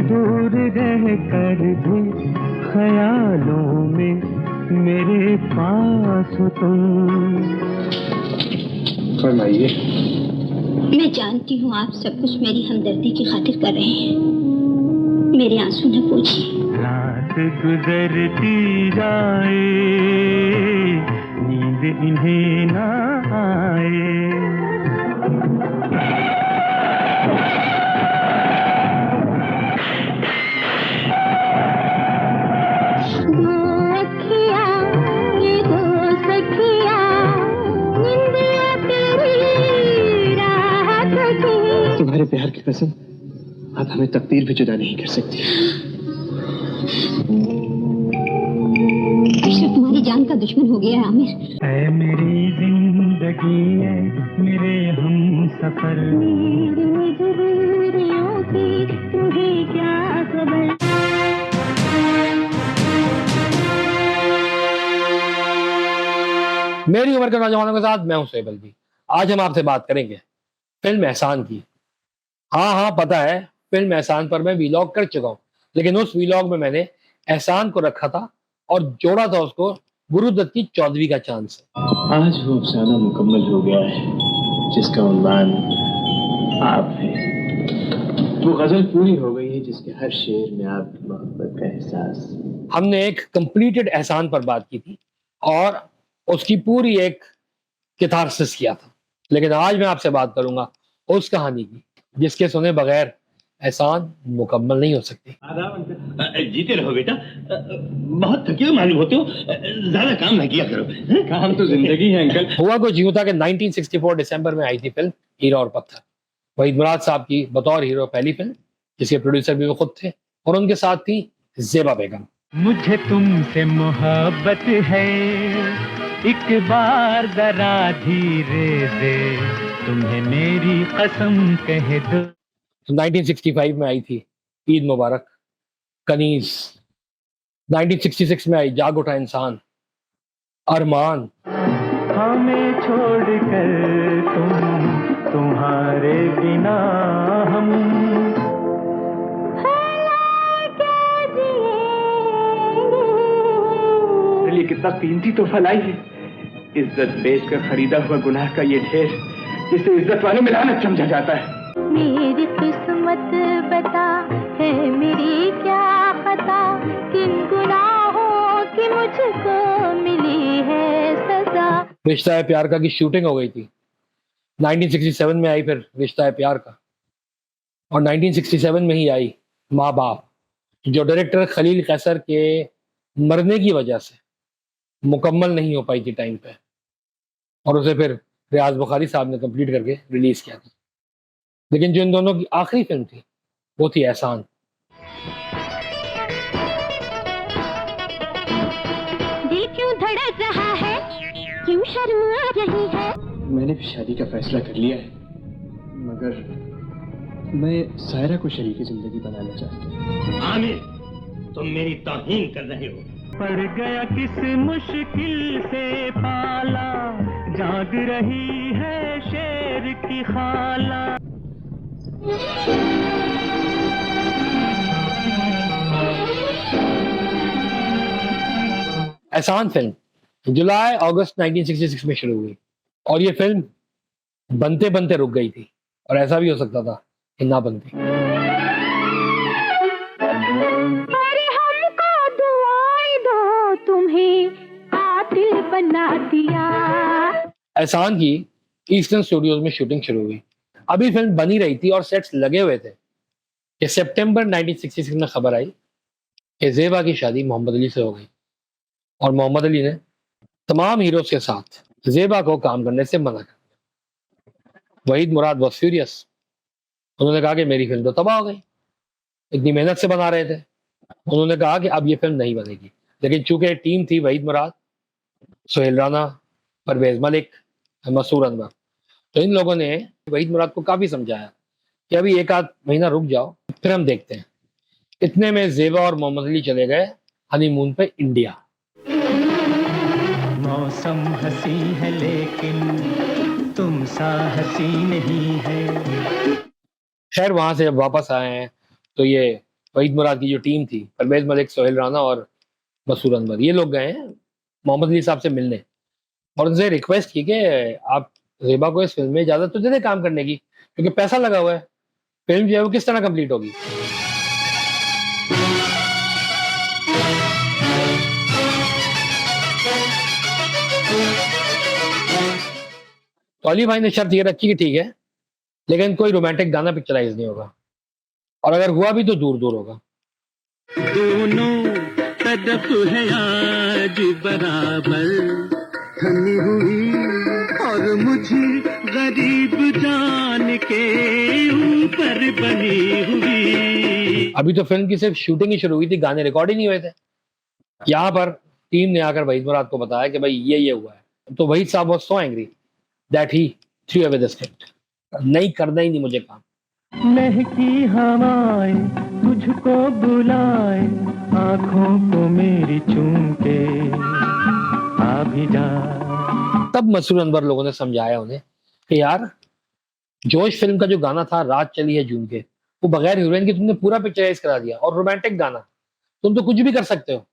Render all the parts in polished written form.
दूर रह कर भी ख्यालों में मेरे पास हो तुम। फरमाइए। मैं जानती हूँ आप सब कुछ मेरी हमदर्दी की खातिर कर रहे हैं, मेरे आंसू न पूछिए। रात गुजरती जाए, नींद इन्हें ना आए। तुम्हारे प्यार की कसम, आप हमें तकदीर भी जुदा नहीं कर सकती। तुम्हारी जान का दुश्मन हो गया है आमिर। ऐ मेरी जिंदगी है मेरे हम सफर, तुम्हें क्या खबर। मेरी उम्र के नौजवानों के साथ मैं हूं सोहेब अलवी। आज हम आपसे बात करेंगे फिल्म एहसान की। हाँ, पता है, फिल्म एहसान पर मैं वीलॉग कर चुका हूं, लेकिन उस वीलॉग में मैंने एहसान को रखा था और जोड़ा था उसको गुरुदत्त की 14वीं का चांद से। आज वो अफसाना मुकम्मल हो गया है जिसका उन्वान आप है। वो गजल पूरी हो गई है जिसके हर शेर में आपकी मोहब्बत का एहसास। हमने एक कंप्लीटेड एहसान पर बात की थी और उसकी पूरी एक कैथारसिस किया था, लेकिन आज मैं आपसे बात करूंगा उस कहानी की जिसके सुने बगैर एहसान मुकम्मल नहीं हो सकती। जीते रहो बेटा, बहुत थके हुए मालूम होते हो, ज्यादा काम ना किया करो। काम तो जिंदगी है अंकल। हुआ कुछ यूं था कि 1964 दिसंबर में आई थी फिल्म हीरा और पत्थर। वहीद मुराद साहब की बतौर हीरो पहली फिल्म, जिसके प्रोड्यूसर भी वो खुद थे, और उनके साथ थी ज़ेबा बेगम। मुझे तुमसे मोहब्बत है, एक बार जरा धीरे से तुम्हें मेरी कसम कह दो। 1965 में आई थी ईद मुबारक, कनीज। 1966 में आई जाग उठा इंसान, अरमान। हमें छोड़कर तुम्हारे बिना हम ये कितना कीमती तोहफा लाई है। इज्जत बेचकर खरीदा हुआ गुनाह का ये ढेर, जिसे इज्जत वालों में लानत समझा जाता है। मेरी किस्मत बता है मेरी क्या पता, किन गुनाहों की मुझको मिली है सजा। रिश्ता है प्यार का की शूटिंग हो गई थी। 1967 में आई फिर रिश्ता है प्यार का, और 1967 में ही आई माँ बाप, जो डायरेक्टर खलील कैसर के मरने की वजह से मुकम्मल नहीं हो पाई थी टाइम पे, और उसे फिर रियाज बुखारी साहब ने कंप्लीट करके रिलीज किया था। लेकिन जो इन दोनों की आखिरी फिल्म थी वो थी एहसान। दिल क्यों धड़क रहा है, क्यों शर्मा रही है। मैंने भी शादी का फैसला कर लिया है, मगर मैं सायरा को शरीकी जिंदगी बनाना चाहता हूँ। आमिर, तुम मेरी तौहीन कर रहे हो। पड़ गया किस मुश्किल से पाला, जाग रही है शेर की खाला। एहसान फिल्म जुलाई अगस्त 1966 में शुरू हुई, और ये फिल्म बनते बनते रुक गई थी, और ऐसा भी हो सकता था कि ना बनती। अरे हमको दुआएं दो, तुम्हें कातिल बना दिया। एहसान की ईस्टर्न स्टूडियोज में शूटिंग शुरू हुई। अभी फिल्म बनी रही थी और सेट्स लगे हुए थे कि सितंबर 1966 में खबर आई कि ज़ेबा की शादी मोहम्मद अली से हो गई, और मोहम्मद अली ने तमाम हीरोज के साथ ज़ेबा को काम करने से मना कर दिया। वहीद मुराद वॉज फ्यूरियस। उन्होंने कहा कि मेरी फिल्म तो तबाह हो गई, इतनी मेहनत से बना रहे थे। उन्होंने कहा कि अब ये फिल्म नहीं बनेगी, लेकिन चूंकि टीम थी वहीद मुराद, सोहेल राना, परवेज मलिक, मसूर अनवर, तो इन लोगों ने वहीद मुराद को काफी समझाया कि अभी एक आध महीना रुक जाओ, फिर हम देखते हैं। इतने में ज़ेबा और मोहम्मद अली चले गए हनीमून पे इंडिया। मौसम हसी है लेकिन तुम सा हसी नहीं है। खैर वहां से जब वापस आए हैं तो ये वहीद मुराद की जो टीम थी, परवेज मलिक, सोहेल राना और मसूर अनवर, ये लोग गए हैं मोहम्मद अली साहब से मिलने और उनसे रिक्वेस्ट की कि आप जेबा को इस फिल्म में इजाजत तो दे दें काम करने की, क्योंकि पैसा लगा हुआ है, फिल्म जो है वो किस तरह कंप्लीट होगी। तो अली भाई ने शर्त ये रखी कि ठीक है, लेकिन कोई रोमांटिक गाना पिक्चराइज नहीं होगा, और अगर हुआ भी तो दूर दूर होगा। दोनों तरफ है आज बराबर थमी हुई, और मुझे गरीब जान के ऊपर बनी हुई। अभी तो फिल्म की सिर्फ शूटिंग ही शुरू हुई थी, गाने रिकॉर्ड ही नहीं हुए थे। यहाँ पर टीम ने आकर वहीद मुराद को बताया कि भाई ये हुआ है, तो वहीद साहब was so angry that he through away the script. नहीं करना ही नहीं मुझे काम। महकी हवाएं तुझको बुलाए, आंखों को मेरी चूम के आ भी जा। तब मसूर अनवर लोगों ने समझाया उन्हें कि यार जोश फिल्म का जो गाना था रात चली है जून के, वो बगैर हीरोइन के तुमने पूरा पिक्चराइज करा दिया, और रोमांटिक गाना तुम तो कुछ भी कर सकते हो।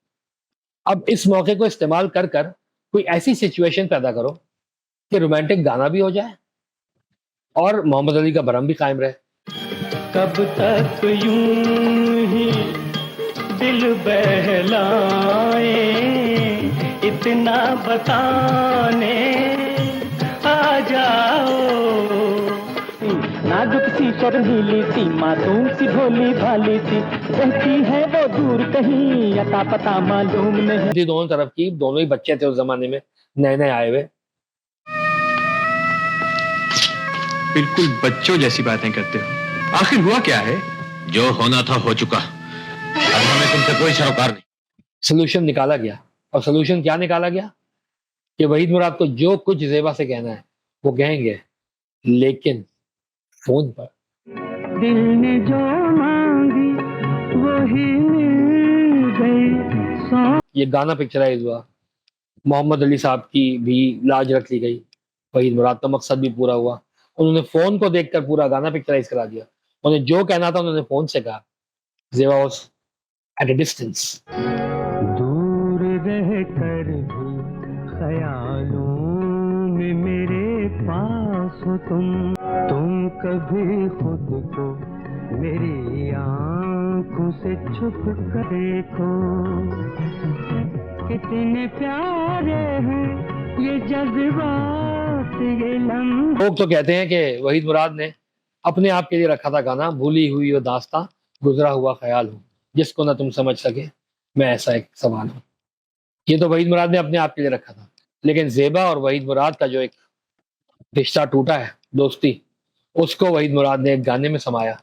अब इस मौके को इस्तेमाल कर कर कोई ऐसी सिचुएशन पैदा करो कि रोमांटिक गाना भी हो जाए और मोहम्मद अली का भरम भी कायम रहे। कब तक यूं ही दिल बहलाए, इतना बताने आ जाओ। नाजुक सी शर्मीली सी मासूम सी भोली भाली सी, रहती है वो दूर कहीं अता पता मालूम नहीं। दोनों तरफ की, दोनों ही बच्चे थे उस जमाने में, नए नए आए हुए। बिल्कुल बच्चों जैसी बातें करते हो। आखिर हुआ क्या है? जो होना था हो चुका, अब हमें तुमसे कोई सरोकार नहीं। सोल्यूशन निकाला गया, और सोल्यूशन क्या निकाला गया कि वहीद मुराद को जो कुछ जेबा से कहना है वो कहेंगे, लेकिन फोन पर। दिल ने जो मांगी वही मिल गई। ये गाना पिक्चराइज हुआ, मोहम्मद अली साहब की भी लाज रख ली गई, वहीद मुराद का मकसद भी पूरा हुआ। उन्होंने फोन को देखकर पूरा गाना पिक्चराइज करा दिया। उन्हें जो कहना था उन्होंने फोन से कहा। जेबा वाज एट अ डिस्टेंस। दूर रहकर भी ख्यालों में मेरे पास हो तुम कभी खुद को मेरी आंखों से छुप कर देखो, कितने प्यारे हैं ये जज्बात ये लम्हे। लोग तो कहते हैं कि वहीद मुराद ने अपने आप के लिए रखा था गाना, भूली हुई वो दास्तां गुजरा हुआ ख्याल हो, जिसको ना तुम समझ सके मैं ऐसा एक सवाल हूँ। ये तो वहीद मुराद ने अपने आप के लिए रखा था, लेकिन जेबा और वहीद मुराद का जो एक रिश्ता टूटा है, दोस्ती, उसको वहीद मुराद ने एक गाने में समाया।